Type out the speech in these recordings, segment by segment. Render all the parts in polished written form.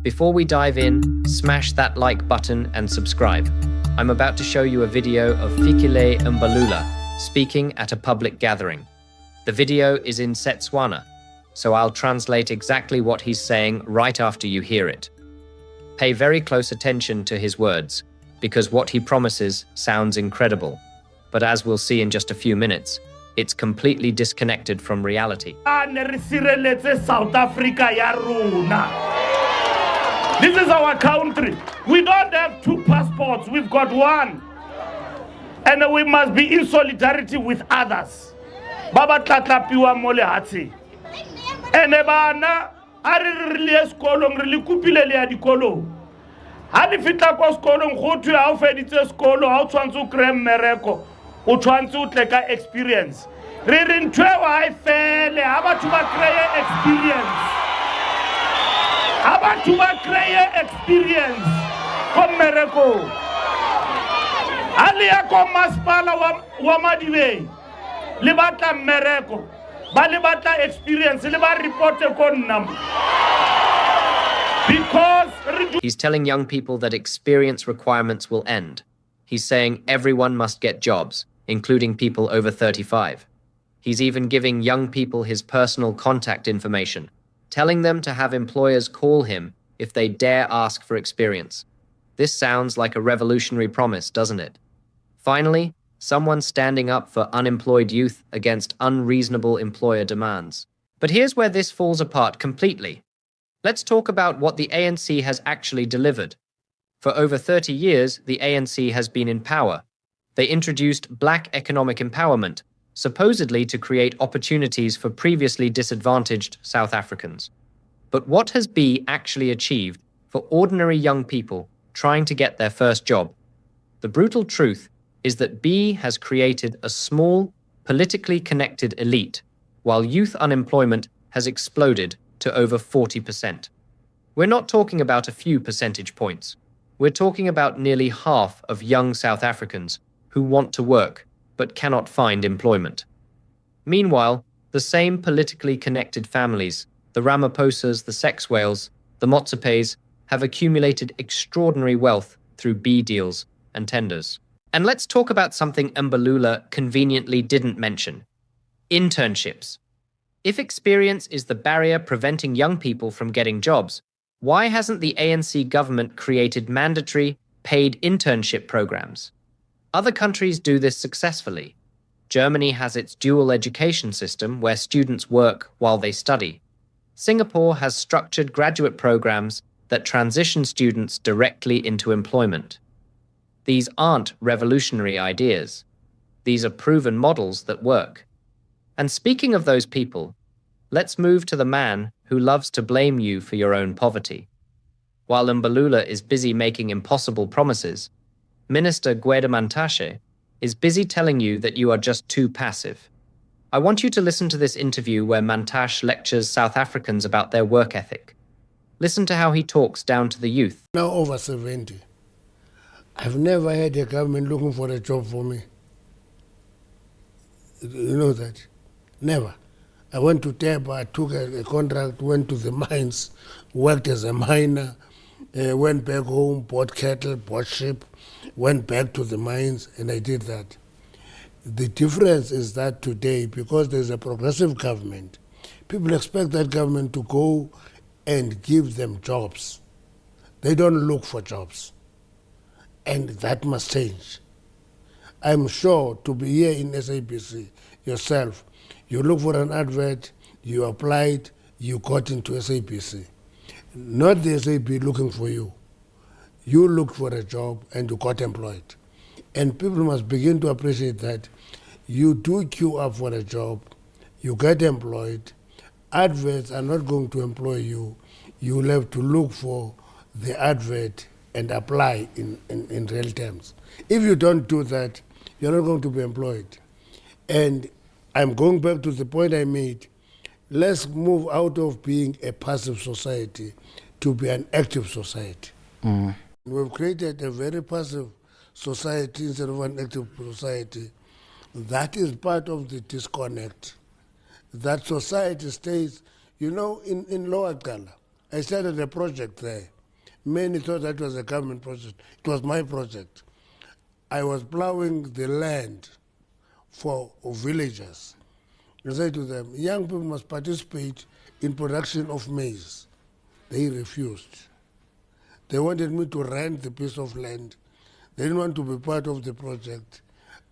Before we dive in, smash that like button and subscribe. I'm about to show you a video of Fikile Mbalula speaking at a public gathering. The video is in Setswana, so I'll translate exactly what he's saying right after you hear it. Pay very close attention to his words, because what he promises sounds incredible. But as we'll see in just a few minutes, it's completely disconnected from reality. South Africa ya rona. This is our country. We don't have two passports, we've got one. And we must be in solidarity with others. Baba tlatlapiwa mole hati. Ene bana ari rili skolo rili kupile le ya dikolo. Hadi fitla ko skolo ngotu ya o feditse skolo ha o tshwantse krem mereko o tshwantse o tleka experience. Re re ntwe wa ifele ha batho ba kreye experience. Abantu ba kreye experience ko mereko. Ali ya ko masipala wa Madibe le batla mereko ba le batla experience le ba report ko nna. Because he's telling young people that experience requirements will end. He's saying everyone must get jobs, including people over 35. He's even giving young people his personal contact information, telling them to have employers call him if they dare ask for experience. This sounds like a revolutionary promise, doesn't it? Finally, someone standing up for unemployed youth against unreasonable employer demands. But here's where this falls apart completely. Let's talk about what the ANC has actually delivered. For over 30 years, the ANC has been in power. They introduced black economic empowerment, supposedly to create opportunities for previously disadvantaged South Africans. But what has B actually achieved for ordinary young people trying to get their first job? The brutal truth is that B has created a small, politically connected elite, while youth unemployment has exploded to over 40%. We're not talking about a few percentage points. We're talking about nearly half of young South Africans who want to work but cannot find employment. Meanwhile, the same politically connected families, the Ramaphosas, the sex whales, the Motsepes, have accumulated extraordinary wealth through B deals and tenders. And let's talk about something Mbalula conveniently didn't mention: internships. If experience is the barrier preventing young people from getting jobs, why hasn't the ANC government created mandatory, paid internship programs? Other countries do this successfully. Germany has its dual education system where students work while they study. Singapore has structured graduate programs that transition students directly into employment. These aren't revolutionary ideas. These are proven models that work. And speaking of those people, let's move to the man who loves to blame you for your own poverty. While Mbalula is busy making impossible promises, Minister Gwede Mantashe is busy telling you that you are just too passive. I want you to listen to this interview where Mantashe lectures South Africans about their work ethic. Listen to how he talks down to the youth. Now over 70. I've never had a government looking for a job for me. You know that? Never. I went to Teba, I took a contract, went to the mines, worked as a miner, went back home, bought cattle, bought sheep, went back to the mines, and I did that. The difference is that today, because there's a progressive government, people expect that government to go and give them jobs. They don't look for jobs. And that must change. I'm sure to be here in SABC yourself, you look for an advert, you applied, you got into SABC. Not the SAB looking for you. You looked for a job and you got employed. And people must begin to appreciate that you do queue up for a job, you get employed, adverts are not going to employ you. You will have to look for the advert and apply in real terms. If you don't do that, you're not going to be employed. And I'm going back to the point I made. Let's move out of being a passive society to be an active society. We've created a very passive society instead of an active society. That is part of the disconnect. That society stays, you know, in Lower Gala, I started a project there. Many thought that was a government project. It was my project. I was plowing the land for villagers. I said to them, young people must participate in production of maize. They refused. They wanted me to rent the piece of land. They didn't want to be part of the project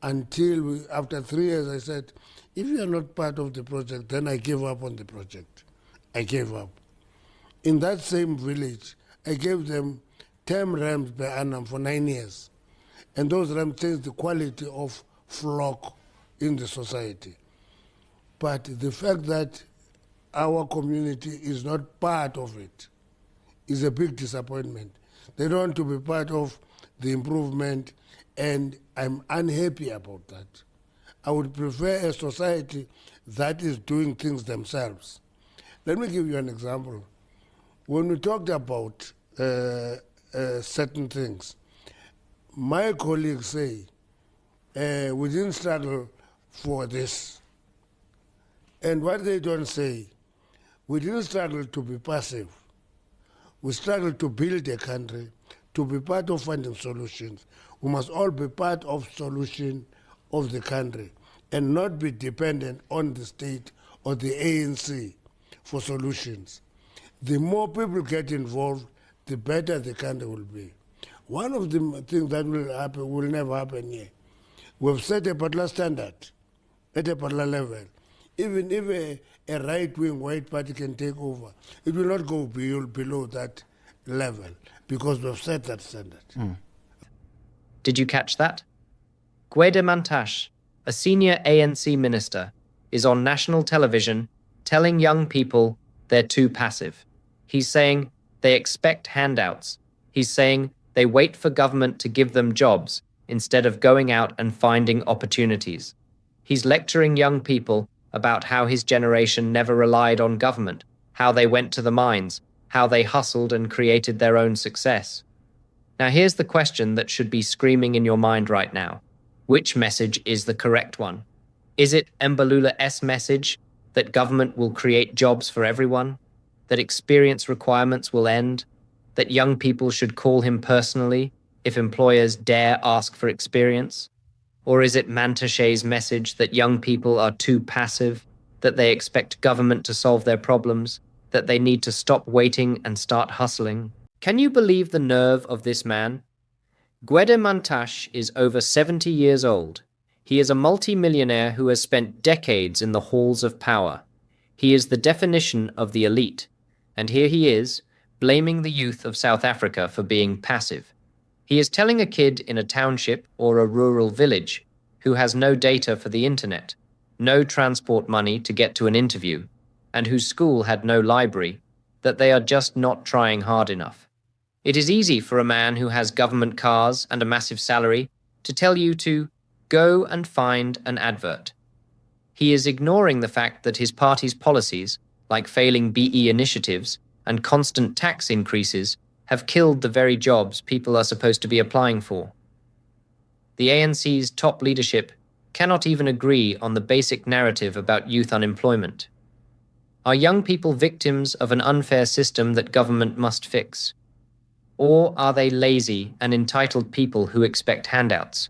until after 3 years, I said, if you are not part of the project, then I gave up on the project. I gave up. In that same village, I gave them 10 rams per annum for 9 years. And those rams changed the quality of flock in the society. But the fact that our community is not part of it is a big disappointment. They don't want to be part of the improvement, and I'm unhappy about that. I would prefer a society that is doing things themselves. Let me give you an example. When we talked about certain things, my colleagues say, we didn't struggle for this. And what they don't say, we didn't struggle to be passive. We struggled to build a country, to be part of finding solutions. We must all be part of solution of the country and not be dependent on the state or the ANC for solutions. The more people get involved, the better the country will be. One of the things that will never happen here. We've set a particular standard at a particular level. Even if a right-wing white party can take over, it will not go below that level because we've set that standard. Did you catch that? Gwede Mantashe, a senior ANC minister, is on national television telling young people they're too passive. He's saying they expect handouts. He's saying they wait for government to give them jobs instead of going out and finding opportunities. He's lecturing young people about how his generation never relied on government, how they went to the mines, how they hustled and created their own success. Now here's the question that should be screaming in your mind right now. Which message is the correct one? Is it Mbalula's message that government will create jobs for everyone, that experience requirements will end, that young people should call him personally if employers dare ask for experience? Or is it Mantashe's message that young people are too passive, that they expect government to solve their problems, that they need to stop waiting and start hustling? Can you believe the nerve of this man? Gwede Mantashe is over 70 years old. He is a multi-millionaire who has spent decades in the halls of power. He is the definition of the elite. And here he is, blaming the youth of South Africa for being passive. He is telling a kid in a township or a rural village who has no data for the internet, no transport money to get to an interview, and whose school had no library, that they are just not trying hard enough. It is easy for a man who has government cars and a massive salary to tell you to go and find an advert. He is ignoring the fact that his party's policies, like failing BE initiatives and constant tax increases, have killed the very jobs people are supposed to be applying for. The ANC's top leadership cannot even agree on the basic narrative about youth unemployment. Are young people victims of an unfair system that government must fix? Or are they lazy and entitled people who expect handouts?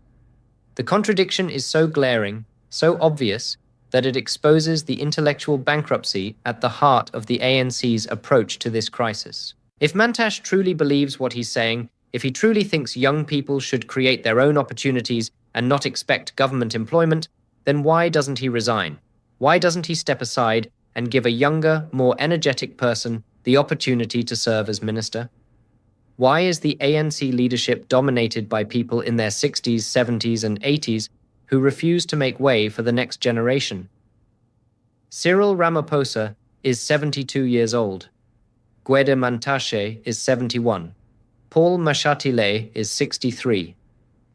The contradiction is so glaring, so obvious, that it exposes the intellectual bankruptcy at the heart of the ANC's approach to this crisis. If Mantashe truly believes what he's saying, if he truly thinks young people should create their own opportunities and not expect government employment, then why doesn't he resign? Why doesn't he step aside and give a younger, more energetic person the opportunity to serve as minister? Why is the ANC leadership dominated by people in their 60s, 70s, and 80s who refuse to make way for the next generation? Cyril Ramaphosa is 72 years old. Gwede Mantashe is 71. Paul Mashatile is 63.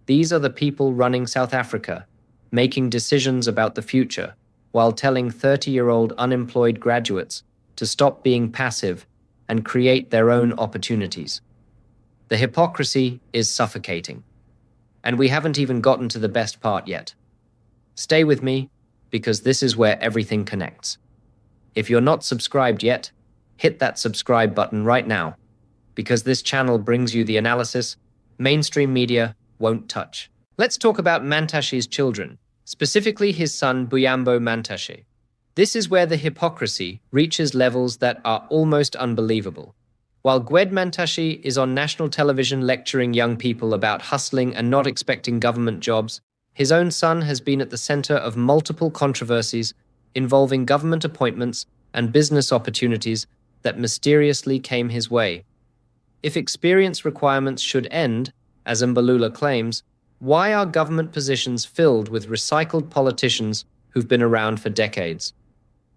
These are the people running South Africa, making decisions about the future, while telling 30-year-old unemployed graduates to stop being passive and create their own opportunities. The hypocrisy is suffocating. And we haven't even gotten to the best part yet. Stay with me, because this is where everything connects. If you're not subscribed yet, hit that subscribe button right now, because this channel brings you the analysis mainstream media won't touch. Let's talk about Mantashe's children, specifically his son Buyambo Mantashe. This is where the hypocrisy reaches levels that are almost unbelievable. While Gwede Mantashe is on national television lecturing young people about hustling and not expecting government jobs, his own son has been at the center of multiple controversies involving government appointments and business opportunities that mysteriously came his way. If experience requirements should end, as Mbalula claims, why are government positions filled with recycled politicians who've been around for decades?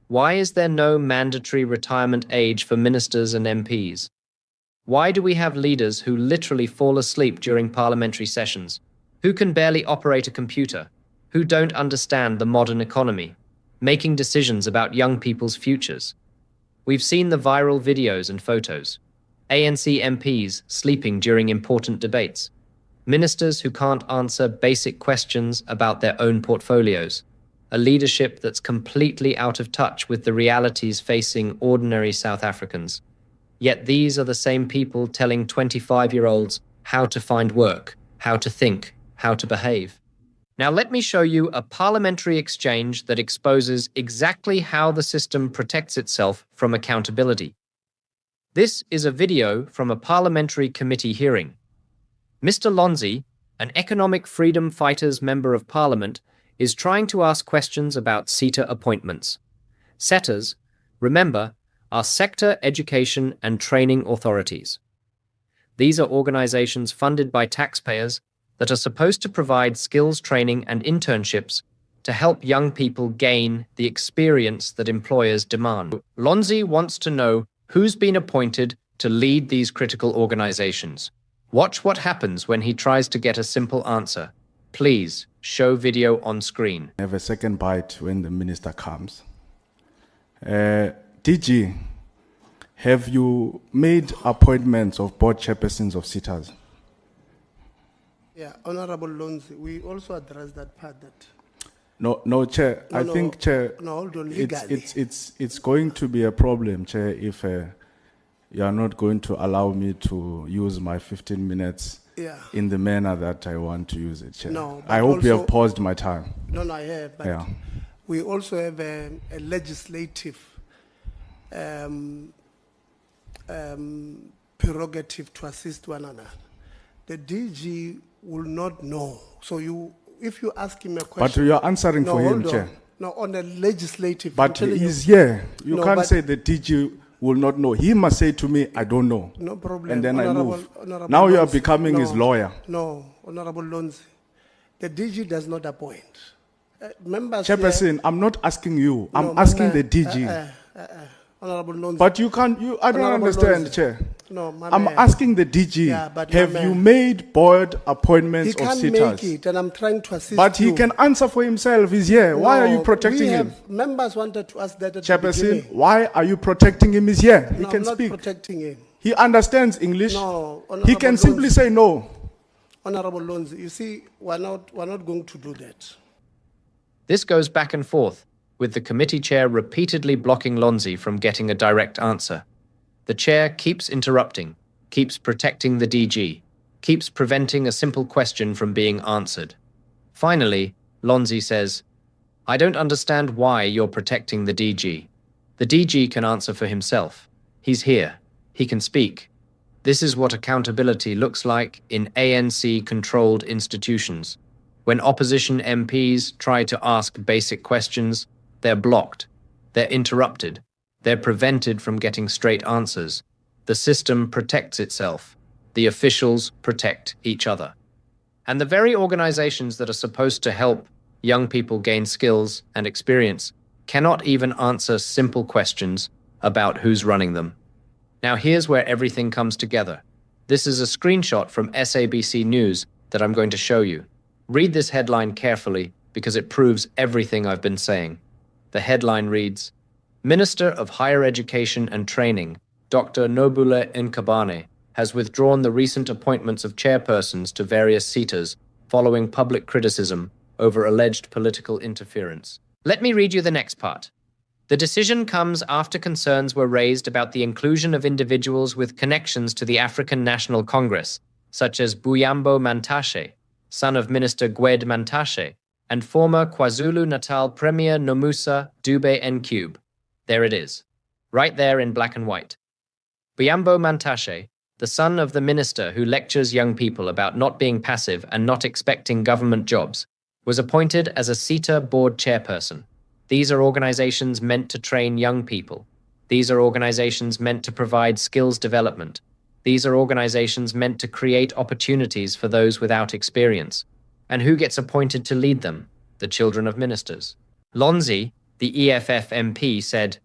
Why is there no mandatory retirement age for ministers and MPs? Why do we have leaders who literally fall asleep during parliamentary sessions, who can barely operate a computer, who don't understand the modern economy, making decisions about young people's futures? We've seen the viral videos and photos. ANC MPs sleeping during important debates. Ministers who can't answer basic questions about their own portfolios. A leadership that's completely out of touch with the realities facing ordinary South Africans. Yet these are the same people telling 25-year-olds how to find work, how to think, how to behave. Now let me show you a parliamentary exchange that exposes exactly how the system protects itself from accountability. This is a video from a parliamentary committee hearing. Mr. Lonzi, an economic freedom fighters member of parliament, is trying to ask questions about SETA appointments. SETAs, remember, are sector education and training authorities. These are organizations funded by taxpayers that are supposed to provide skills training and internships to help young people gain the experience that employers demand. Lonzi wants to know who's been appointed to lead these critical organizations. Watch what happens when he tries to get a simple answer. Please show video on screen. Have a second bite when the minister comes. DG, have you made appointments of board chairpersons of SETAs? Yeah, Honorable Lonzi, we also addressed that part. No, Chair. I think, Chair, no, hold on, legally. it's going to be a problem, Chair, if you are not going to allow me to use my 15 minutes in the manner that I want to use it, Chair. No, I hope you have paused my time. No, I have, but we also have a legislative prerogative to assist one another. The DG will not know. So if you ask him a question... But you are answering for him, Chair. No, on a legislative... But he's here. You can't say the DG will not know. He must say to me, I don't know. No problem. And then I move. Now you are becoming his lawyer. No, Honorable Lonzi. The DG does not appoint. Members Chairperson, I'm not asking you. I'm asking the DG. Honorable Lonzi. But you can't, I don't understand, Lonzi. Chair. No, I'm asking the DG, have you made board appointments of SETAs? He can't make it, and I'm trying to assist But he can answer for himself. He's here. Why are you protecting him? Members wanted to ask that at the Chairperson, beginning. why are you protecting him? He's here. He can I'm speak. not protecting him. He understands English. No, he can simply say no. Honorable Lonzi, you see, we're not going to do that. This goes back and forth, with the committee chair repeatedly blocking Lonzi from getting a direct answer. The chair keeps interrupting, keeps protecting the DG, keeps preventing a simple question from being answered. Finally, Lonzi says, I don't understand why you're protecting the DG. The DG can answer for himself. He's here. He can speak. This is what accountability looks like in ANC-controlled institutions. When opposition MPs try to ask basic questions, they're blocked, they're interrupted, they're prevented from getting straight answers. The system protects itself. The officials protect each other. And the very organizations that are supposed to help young people gain skills and experience cannot even answer simple questions about who's running them. Now here's where everything comes together. This is a screenshot from SABC News that I'm going to show you. Read this headline carefully because it proves everything I've been saying. The headline reads, Minister of Higher Education and Training, Dr. Mbalula Nkabane, has withdrawn the recent appointments of chairpersons to various SETAs following public criticism over alleged political interference. Let me read you the next part. The decision comes after concerns were raised about the inclusion of individuals with connections to the African National Congress, such as Buyambo Mantashe, son of Minister Gwede Mantashe, and former KwaZulu-Natal Premier Nomusa Dube Ncube. There it is, right there in black and white. Buyambo Mantashe, the son of the minister who lectures young people about not being passive and not expecting government jobs, was appointed as a SETA board chairperson. These are organizations meant to train young people. These are organizations meant to provide skills development. These are organizations meant to create opportunities for those without experience. And who gets appointed to lead them? The children of ministers. Lonzi, the EFF MP, said,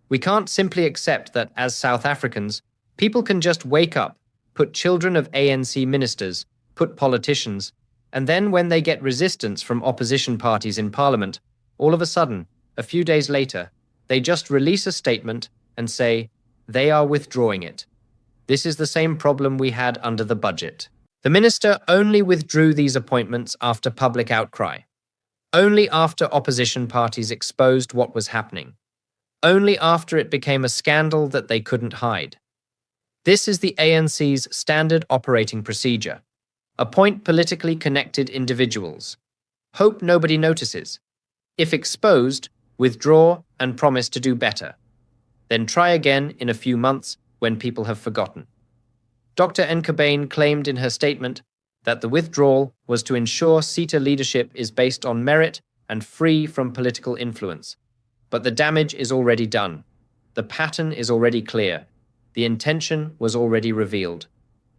"We can't simply accept that, as South Africans, people can just wake up, put children of ANC ministers, put politicians, and then when they get resistance from opposition parties in parliament, all of a sudden, a few days later, they just release a statement and say they are withdrawing it. This is the same problem we had under the budget." The minister only withdrew these appointments after public outcry, only after opposition parties exposed what was happening, only after it became a scandal that they couldn't hide. This is the ANC's standard operating procedure. Appoint politically connected individuals. Hope nobody notices. If exposed, withdraw and promise to do better. Then try again in a few months when people have forgotten. Dr. Nkabane claimed in her statement that the withdrawal was to ensure SETA leadership is based on merit and free from political influence. But the damage is already done. The pattern is already clear. The intention was already revealed.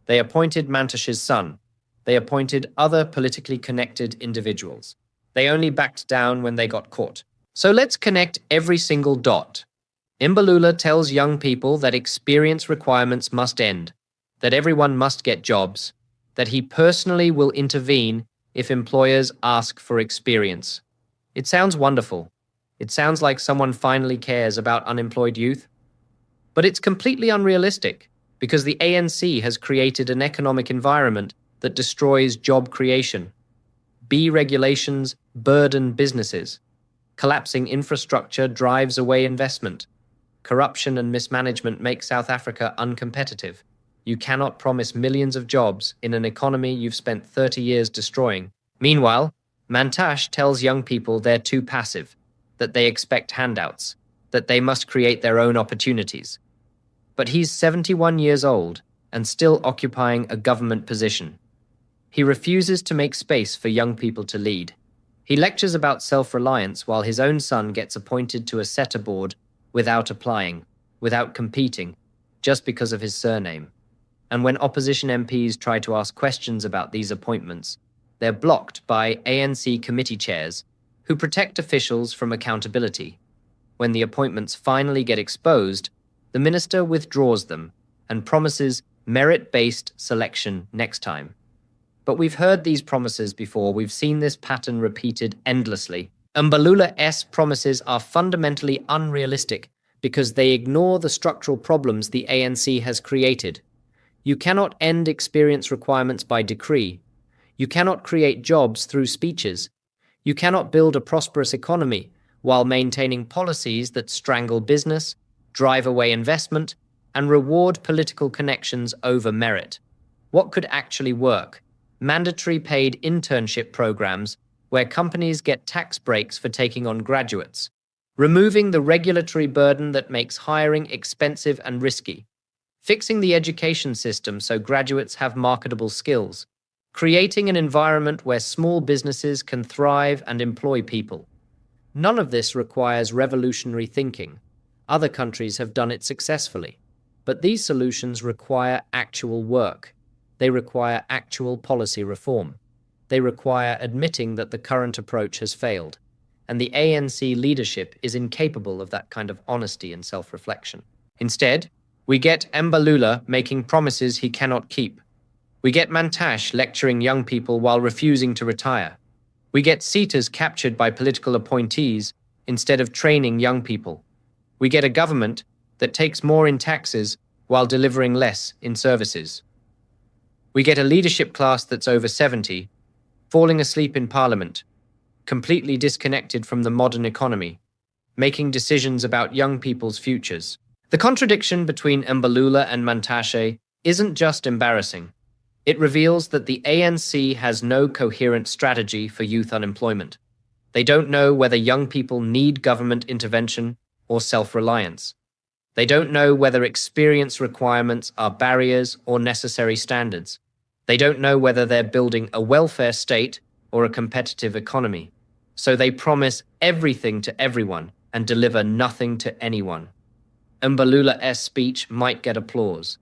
They appointed Mantashe's son. They appointed other politically connected individuals. They only backed down when they got caught. So let's connect every single dot. Mbalula tells young people that experience requirements must end, that everyone must get jobs, that he personally will intervene if employers ask for experience. It sounds wonderful. It sounds like someone finally cares about unemployed youth. But it's completely unrealistic because the ANC has created an economic environment that destroys job creation. Regulations burden businesses. Collapsing infrastructure drives away investment. Corruption and mismanagement make South Africa uncompetitive. You cannot promise millions of jobs in an economy you've spent 30 years destroying. Meanwhile, Mantashe tells young people they're too passive, that they expect handouts, that they must create their own opportunities. But he's 71 years old and still occupying a government position. He refuses to make space for young people to lead. He lectures about self-reliance while his own son gets appointed to a SETA board without applying, without competing, just because of his surname. And when opposition MPs try to ask questions about these appointments, they're blocked by ANC committee chairs who protect officials from accountability. When the appointments finally get exposed, the minister withdraws them and promises merit-based selection next time. But we've heard these promises before. We've seen this pattern repeated endlessly. Mbalula's promises are fundamentally unrealistic because they ignore the structural problems the ANC has created. You cannot end experience requirements by decree. You cannot create jobs through speeches. You cannot build a prosperous economy while maintaining policies that strangle business, drive away investment, and reward political connections over merit. What could actually work? Mandatory paid internship programs where companies get tax breaks for taking on graduates, removing the regulatory burden that makes hiring expensive and risky, fixing the education system so graduates have marketable skills, creating an environment where small businesses can thrive and employ people. None of this requires revolutionary thinking. Other countries have done it successfully. But these solutions require actual work. They require actual policy reform. They require admitting that the current approach has failed. And the ANC leadership is incapable of that kind of honesty and self-reflection. Instead, we get Mbalula making promises he cannot keep. We get Mantashe lecturing young people while refusing to retire. We get SETAs captured by political appointees instead of training young people. We get a government that takes more in taxes while delivering less in services. We get a leadership class that's over 70, falling asleep in parliament, completely disconnected from the modern economy, making decisions about young people's futures. The contradiction between Mbalula and Mantashe isn't just embarrassing. It reveals that the ANC has no coherent strategy for youth unemployment. They don't know whether young people need government intervention or self-reliance. They don't know whether experience requirements are barriers or necessary standards. They don't know whether they're building a welfare state or a competitive economy. So they promise everything to everyone and deliver nothing to anyone. Mbalula's speech might get applause.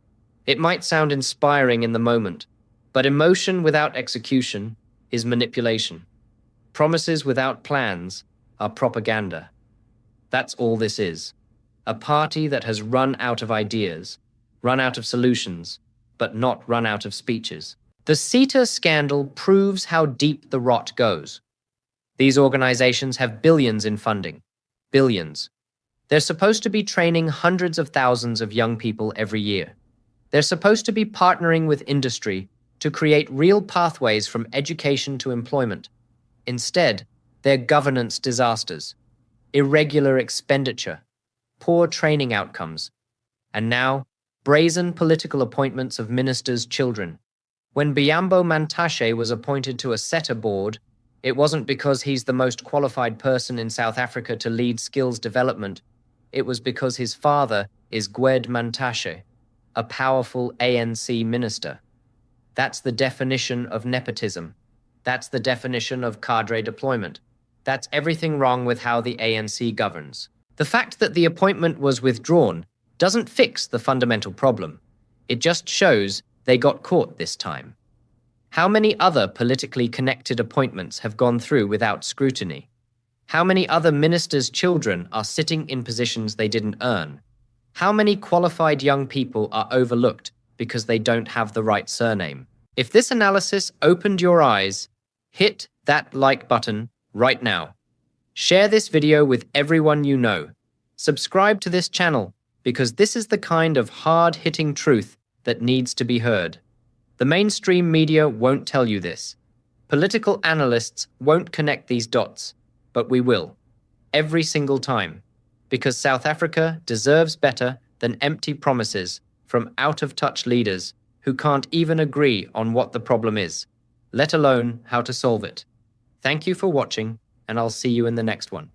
It might sound inspiring in the moment, but emotion without execution is manipulation. Promises without plans are propaganda. That's all this is. A party that has run out of ideas, run out of solutions, but not run out of speeches. The SETA scandal proves how deep the rot goes. These organizations have billions in funding. Billions. They're supposed to be training hundreds of thousands of young people every year. They're supposed to be partnering with industry to create real pathways from education to employment. Instead, they're governance disasters, irregular expenditure, poor training outcomes, and now, brazen political appointments of ministers' children. When Buyambo Mantashe was appointed to a SETA board, it wasn't because he's the most qualified person in South Africa to lead skills development. It was because his father is Gwede Mantashe, a powerful ANC minister. That's the definition of nepotism. That's the definition of cadre deployment. That's everything wrong with how the ANC governs. The fact that the appointment was withdrawn doesn't fix the fundamental problem. It just shows they got caught this time. How many other politically connected appointments have gone through without scrutiny? How many other ministers' children are sitting in positions they didn't earn? How many qualified young people are overlooked because they don't have the right surname? If this analysis opened your eyes, hit that like button right now. Share this video with everyone you know. Subscribe to this channel because this is the kind of hard-hitting truth that needs to be heard. The mainstream media won't tell you this. Political analysts won't connect these dots, but we will. Every single time. Because South Africa deserves better than empty promises from out-of-touch leaders who can't even agree on what the problem is, let alone how to solve it. Thank you for watching, and I'll see you in the next one.